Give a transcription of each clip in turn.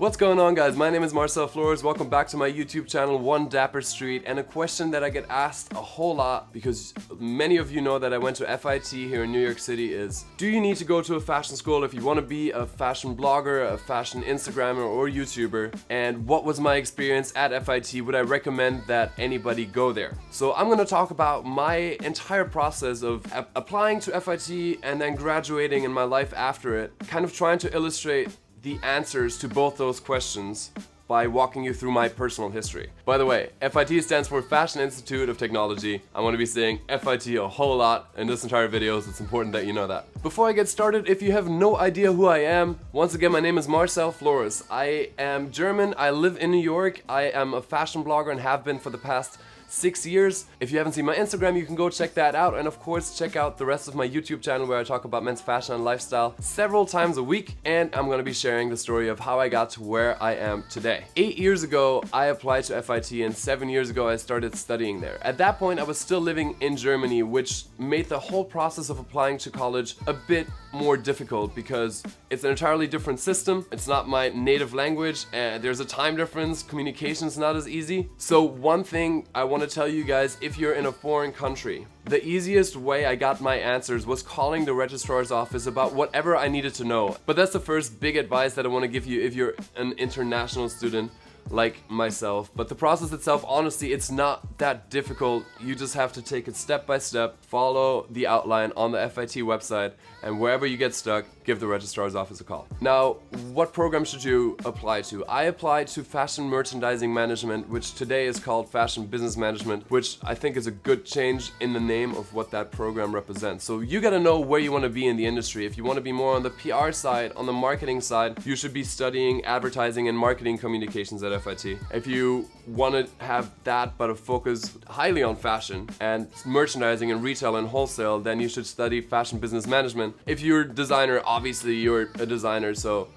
What's going on, guys? My name is Marcel Flores. Welcome back to my YouTube channel, One Dapper Street. And a question that I get asked a whole lot, because many of you know that I went to FIT here in New York City, is do you need to go to a fashion school if you want to be a fashion blogger, a fashion Instagrammer, or YouTuber? And what was my experience at FIT? Would I recommend that anybody go there? So I'm going to talk about my entire process of applying to FIT and then graduating in my life after it, kind of trying to illustrate the answers to both those questions by walking you through my personal history. By the way, FIT stands for Fashion Institute of Technology. I'm going to be saying FIT a whole lot in this entire video, so it's important that you know that. Before I get started, if you have no idea who I am, once again, my name is Marcel Flores. I am German, I live in New York, I am a fashion blogger and have been for the past 6 years. If you haven't seen my Instagram, you can go check that out, and of course check out the rest of my YouTube channel where I talk about men's fashion and lifestyle several times a week, and I'm gonna be sharing the story of how I got to where I am today. 8 years ago I applied to FIT, and 7 years ago I started studying there. At that point I was still living in Germany, which made the whole process of applying to college a bit more difficult because it's an entirely different system. It's not my native language, and there's a time difference, communication's not as easy. So one thing I want to tell you guys, if you're in a foreign country, the easiest way I got my answers was calling the registrar's office about whatever I needed to know. But that's the first big advice that I want to give you if you're an international student like myself. But the process itself, honestly, it's not that difficult. You just have to take it step by step, follow the outline on the FIT website, and wherever you get stuck, give the registrar's office a call. Now, what program should you apply to? I applied to Fashion Merchandising Management, which today is called Fashion Business Management, which I think is a good change in the name of what that program represents. So you gotta know where you want to be in the industry. If you want to be more on the PR side, on the marketing side, you should be studying advertising and marketing communications at FIT. If you want to have that but a focus highly on fashion and merchandising and retail and wholesale, then you should study Fashion Business Management. If you're a designer, obviously you're a designer,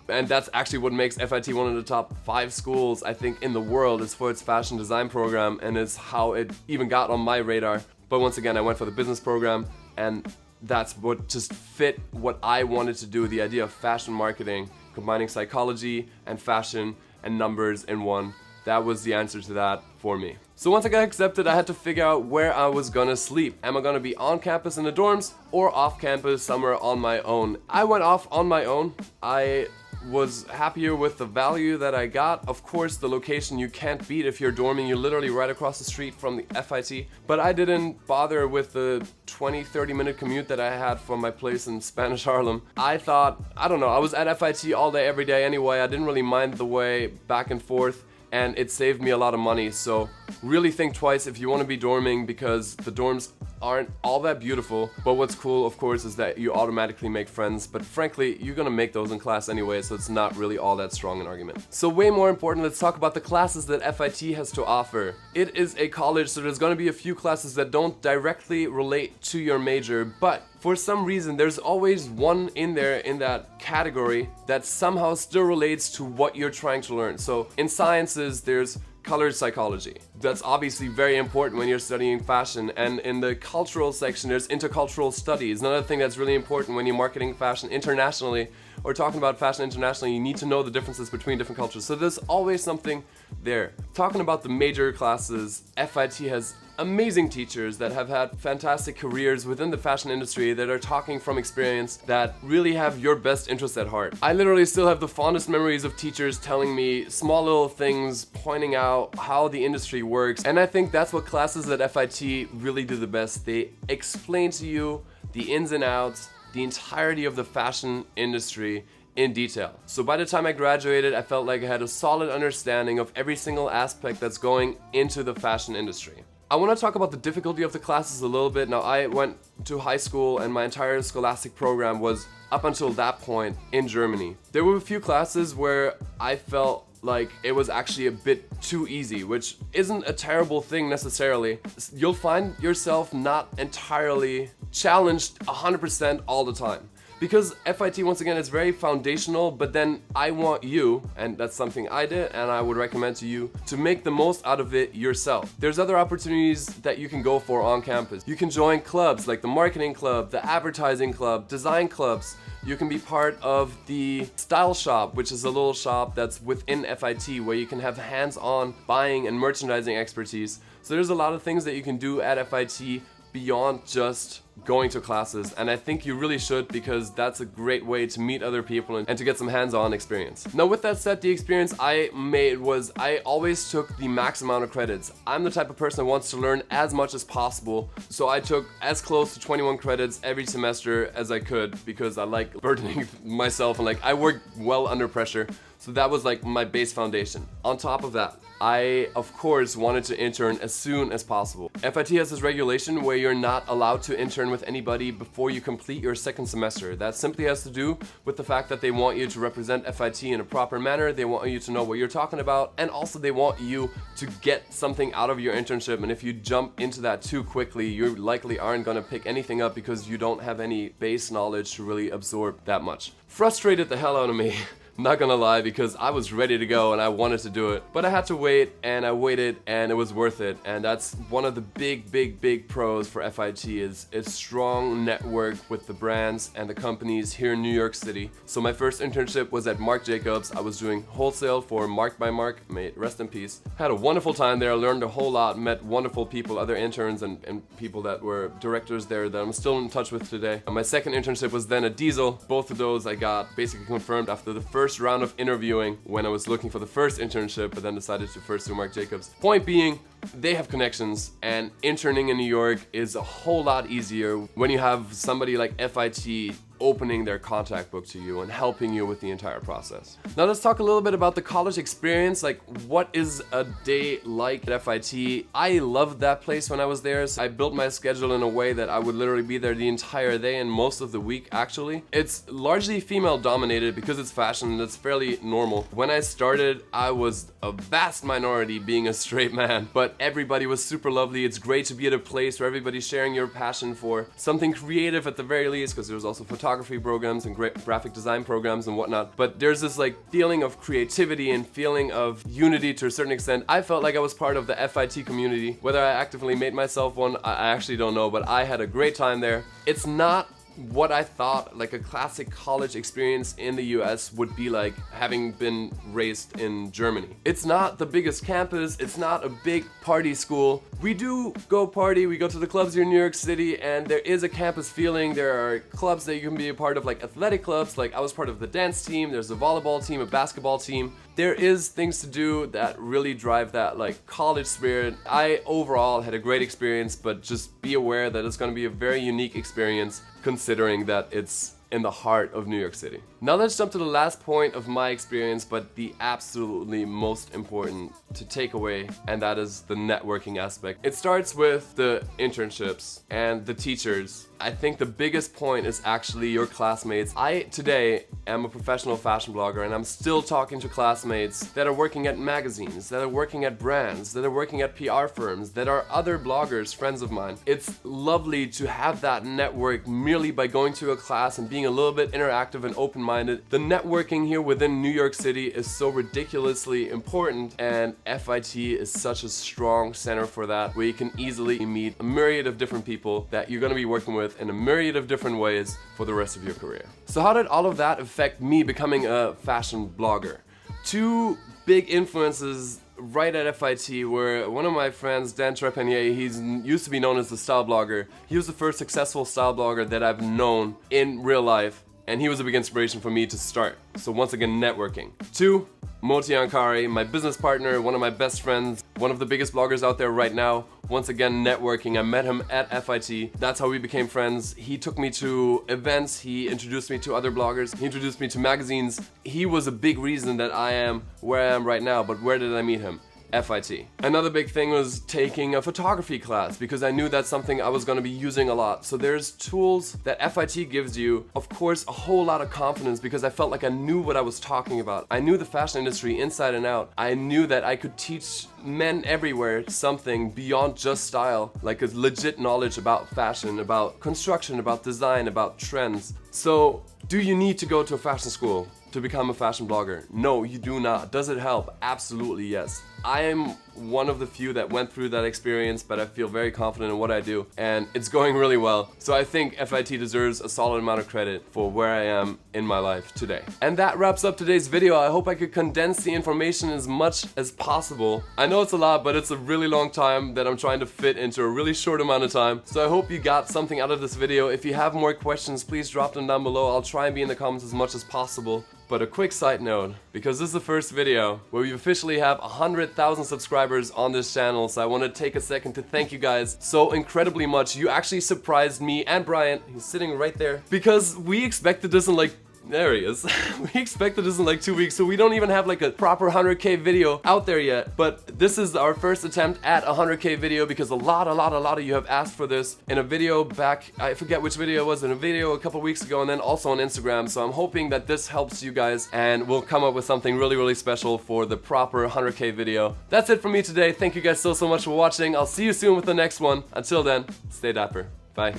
and that's actually what makes FIT one of the top 5 schools I think in the world, is for its fashion design program, and is how it even got on my radar. But once again, I went for the business program, and that's what just fit what I wanted to do, the idea of fashion marketing, combining psychology and fashion and numbers in one. That was the answer to that for me. So once I got accepted, I had to figure out where I was gonna sleep. Am I gonna be on campus in the dorms or off campus somewhere on my own? I went off on my own. I was happier with the value that I got. Of course, the location you can't beat if you're dorming. You're literally right across the street from the FIT. But I didn't bother with the 20-30 minute commute that I had from my place in Spanish Harlem. I thought, I don't know, I was at FIT all day, every day anyway. I didn't really mind the way back and forth, and it saved me a lot of money. So really think twice if you want to be dorming, because the dorms aren't all that beautiful. But what's cool, of course, is that you automatically make friends. But frankly, you're gonna make those in class anyway, so it's not really all that strong an argument. So way more important, let's talk about the classes that FIT has to offer. It is a college, so there's gonna be a few classes that don't directly relate to your major, but for some reason, there's always one in there in that category that somehow still relates to what you're trying to learn. So in sciences, there's colored psychology. That's obviously very important when you're studying fashion. And in the cultural section, there's intercultural studies. Another thing that's really important when you're marketing fashion internationally or talking about fashion internationally, you need to know the differences between different cultures. So there's always something there. Talking about the major classes, FIT has amazing teachers that have had fantastic careers within the fashion industry, that are talking from experience, that really have your best interest at heart. I literally still have the fondest memories of teachers telling me small little things, pointing out how the industry works, and I think that's what classes at FIT really do the best. They explain to you the ins and outs, the entirety of the fashion industry in detail. So by the time I graduated, I felt like I had a solid understanding of every single aspect that's going into the fashion industry. I want to talk about the difficulty of the classes a little bit. Now, I went to high school and my entire scholastic program was up until that point in Germany. There were a few classes where I felt like it was actually a bit too easy, which isn't a terrible thing necessarily. You'll find yourself not entirely challenged 100% all the time. Because FIT, once again, is very foundational, but then I want you, and that's something I did and I would recommend to you, to make the most out of it yourself. There's other opportunities that you can go for on campus. You can join clubs like the marketing club, the advertising club, design clubs. You can be part of the style shop, which is a little shop that's within FIT where you can have hands-on buying and merchandising expertise. So there's a lot of things that you can do at FIT beyond just going to classes, and I think you really should, because that's a great way to meet other people and to get some hands-on experience. Now with that said, the experience I made was I always took the max amount of credits. I'm the type of person that wants to learn as much as possible, so I took as close to 21 credits every semester as I could, because I like burdening myself and like I work well under pressure. So that was like my base foundation. On top of that, I of course wanted to intern as soon as possible. FIT has this regulation where you're not allowed to intern with anybody before you complete your second semester. That simply has to do with the fact that they want you to represent FIT in a proper manner, they want you to know what you're talking about, and also they want you to get something out of your internship. And if you jump into that too quickly, you likely aren't gonna pick anything up because you don't have any base knowledge to really absorb that much. Frustrated the hell out of me. Not gonna lie, because I was ready to go and I wanted to do it, but I had to wait, and I waited, and it was worth it. And that's one of the big pros for FIT is its strong network with the brands and the companies here in New York City. So my first internship was at Marc Jacobs. I was doing wholesale for Marc by Marc, may it rest in peace. Had a wonderful time there, learned a whole lot, met wonderful people, other interns and people that were directors there that I'm still in touch with today. And my second internship was then at Diesel. Both of those I got basically confirmed after the first round of interviewing when I was looking for the first internship, but then decided to first do Marc Jacobs. Point being, they have connections, and interning in New York is a whole lot easier when you have somebody like FIT opening their contact book to you and helping you with the entire process. Now let's talk a little bit about the college experience, like what is a day like at FIT. I loved that place when I was there, so I built my schedule in a way that I would literally be there the entire day and most of the week actually. It's largely female dominated because it's fashion and it's fairly normal. When I started, I was a vast minority being a straight man, but everybody was super lovely. It's great to be at a place where everybody's sharing your passion for something creative at the very least, because there was also photography programs and great graphic design programs and whatnot. But there's this like feeling of creativity and feeling of unity to a certain extent. I felt like I was part of the FIT community. Whether I actively made myself one, I actually don't know, but I had a great time there. It's not what I thought like a classic college experience in the US would be like, having been raised in Germany. It's not the biggest campus, it's not a big party school. We do go party, we go to the clubs here in New York City, and there is a campus feeling. There are clubs that you can be a part of, like athletic clubs, like I was part of the dance team, there's a volleyball team, a basketball team. There is things to do that really drive that like college spirit. I overall had a great experience, but just be aware that it's going to be a very unique experience considering that it's in the heart of New York City. Now let's jump to the last point of my experience, but the absolutely most important to take away, and that is the networking aspect. It starts with the internships and the teachers. I think the biggest point is actually your classmates. I today am a professional fashion blogger, and I'm still talking to classmates that are working at magazines, that are working at brands, that are working at PR firms, that are other bloggers, friends of mine. It's lovely to have that network merely by going to a class and being a little bit interactive and open-minded. The networking here within New York City is so ridiculously important, and FIT is such a strong center for that, where you can easily meet a myriad of different people that you're going to be working with in a myriad of different ways for the rest of your career. So how did all of that affect me becoming a fashion blogger? Two big influences right at FIT were one of my friends, Dan Trepanier. He's used to be known as the style blogger. He was the first successful style blogger that I've known in real life, and he was a big inspiration for me to start. So once again, networking. Two, Moti Ankari, my business partner, one of my best friends, one of the biggest bloggers out there right now. Once again, networking. I met him at FIT. That's how we became friends. He took me to events. He introduced me to other bloggers. He introduced me to magazines. He was a big reason that I am where I am right now. But where did I meet him? FIT. Another big thing was taking a photography class because I knew that's something I was going to be using a lot. So there's tools that FIT gives you, of course, a whole lot of confidence because I felt like I knew what I was talking about. I knew the fashion industry inside and out. I knew that I could teach men everywhere something beyond just style, like a legit knowledge about fashion, about construction, about design, about trends. So, do you need to go to a fashion school to become a fashion blogger? No, you do not. Does it help? Absolutely yes. I am one of the few that went through that experience, but I feel very confident in what I do and it's going really well. So I think FIT deserves a solid amount of credit for where I am in my life today. And that wraps up today's video. I hope I could condense the information as much as possible. I know it's a lot, but it's a really long time that I'm trying to fit into a really short amount of time. So I hope you got something out of this video. If you have more questions, please drop them down below. I'll try and be in the comments as much as possible. But a quick side note, because this is the first video where we officially have 100,000 subscribers on this channel, so I want to take a second to thank you guys so incredibly much. You actually surprised me and Brian, he's sitting right there, because we expected this in like, there he is. We expected this in like 2 weeks, so we don't even have like a proper 100K video out there yet. But this is our first attempt at a 100K video because a lot of you have asked for this in a video back, I forget which video it was, in a video a couple weeks ago and then also on Instagram. So I'm hoping that this helps you guys and we'll come up with something really special for the proper 100K video. That's it for me today. Thank you guys so much for watching. I'll see you soon with the next one. Until then, stay dapper. Bye.